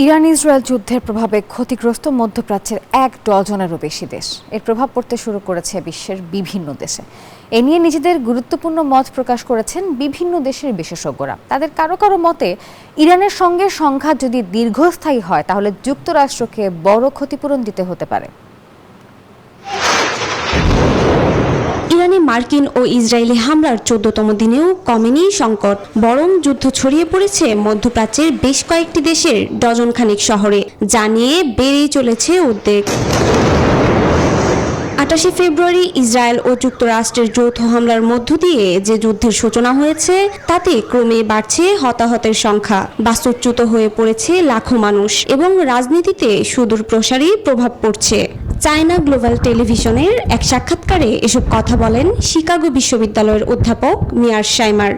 Iran Israel যুদ্ধের প্রভাবে ক্ষতিগ্রস্ত মধ্যপ্রাচ্যের 1 ডজনেরও বেশি দেশ। এর প্রভাব পড়তে শুরু করেছে বিশ্বের বিভিন্ন দেশে। এ নিয়ে নিজেদের গুরুত্বপূর্ণ মত প্রকাশ করেছেন বিভিন্ন দেশের বিশেষজ্ঞরা। তাদের কারো কারো মতে ইরানের সঙ্গে সংঘাত যদি দীর্ঘস্থায়ী হয় তাহলে যুক্তরাষ্ট্রকে বড় ক্ষতিপূরণ দিতে হতে পারে। ইরানে মার্কিন ও ইসরায়েলি হামলার 14তম দিনেও কমেনি সংকট, বরং যুদ্ধ ছড়িয়ে পড়েছে মধ্যপ্রাচ্যের বেশ কয়েকটি দেশের ডজনখানেক শহরে, যা নিয়ে বেড়েই চলেছে উদ্বেগ। 28 ফেব্রুয়ারি ইসরায়েল ও যুক্তরাষ্ট্রের যৌথ হামলার মধ্য দিয়ে যে যুদ্ধের সূচনা হয়েছে তাতে ক্রমে বাড়ছে হতাহতের সংখ্যা, বাস্তুচ্যুত হয়ে পড়েছে লাখো মানুষ এবং রাজনীতিতে সুদূর প্রসারী প্রভাব পড়ছে। চায়না গ্লোবাল টেলিভিশনের এক সাক্ষাৎকারে এসব কথা বলেন শিকাগো বিশ্ববিদ্যালয়ের অধ্যাপক মিয়ার শাইমার।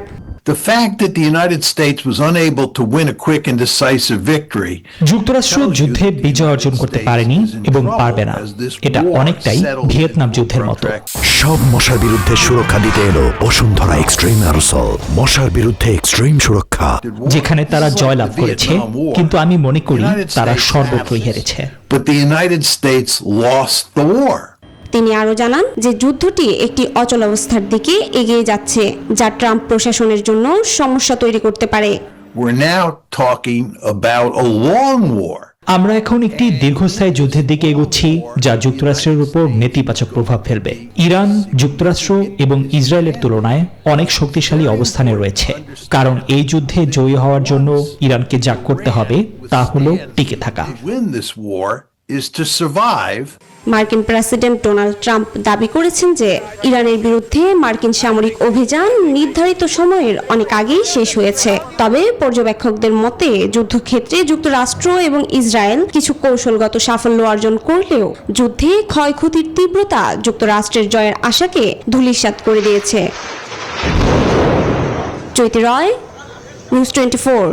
The fact that the United States was unable to win a quick and decisive victory. যুক্তরাষ্ট্র যুদ্ধে বিজয় অর্জন করতে পারেনি এবং পারবে না। এটা অনেকটাই ভিয়েতনাম যুদ্ধের মতো। সব মশার বিরুদ্ধে সুরক্ষা দিতে এলো বসুন্ধরা এক্সট্রিম অ্যারোসল, মশার বিরুদ্ধে এক্সট্রিম সুরক্ষা। যেখানে তারা জয়লাভ করেছে, কিন্তু আমি মনে করি তারা সর্বত্রই হেরেছে। But the United States lost the war. তিনি আরও জানান যে যুদ্ধটি একটি অচলাবস্থার দিকে এগিয়ে যাচ্ছে, যা ট্রাম্প প্রশাসনের জন্য সমস্যা তৈরি করতে পারে। We're now talking about a long war. আমরা এখন একটি দীর্ঘস্থায়ী যুদ্ধের দিকে এগোচ্ছি, যা যুক্তরাষ্ট্রের উপর নেতিবাচক প্রভাব ফেলবে। ইরান যুক্তরাষ্ট্র এবং ইসরায়েলের তুলনায় অনেক শক্তিশালী অবস্থানে রয়েছে, কারণ এই যুদ্ধে জয়ী হওয়ার জন্য ইরানকে যা করতে হবে তা হলো টিকে থাকা। Win this war is to survive. মার্কিন প্রেসিডেন্ট ডোনাল্ড ট্রাম্প দাবি করেছেন যে ইরানের বিরুদ্ধে মার্কিন সামরিক অভিযান নির্ধারিত সময়ের অনেক আগেই শেষ হয়েছে। তবে পর্যবেক্ষকদের মতে যুদ্ধক্ষেত্রে যুক্তরাষ্ট্র এবং ইসরায়েল কিছু কৌশলগত সাফল্য অর্জন করলেও যুদ্ধে ক্ষয়ক্ষতির তীব্রতা যুক্তরাষ্ট্রের জয়ের আশাকে ধূলিসাৎ করে দিয়েছে। চৈতি রয়, নিউজ 24।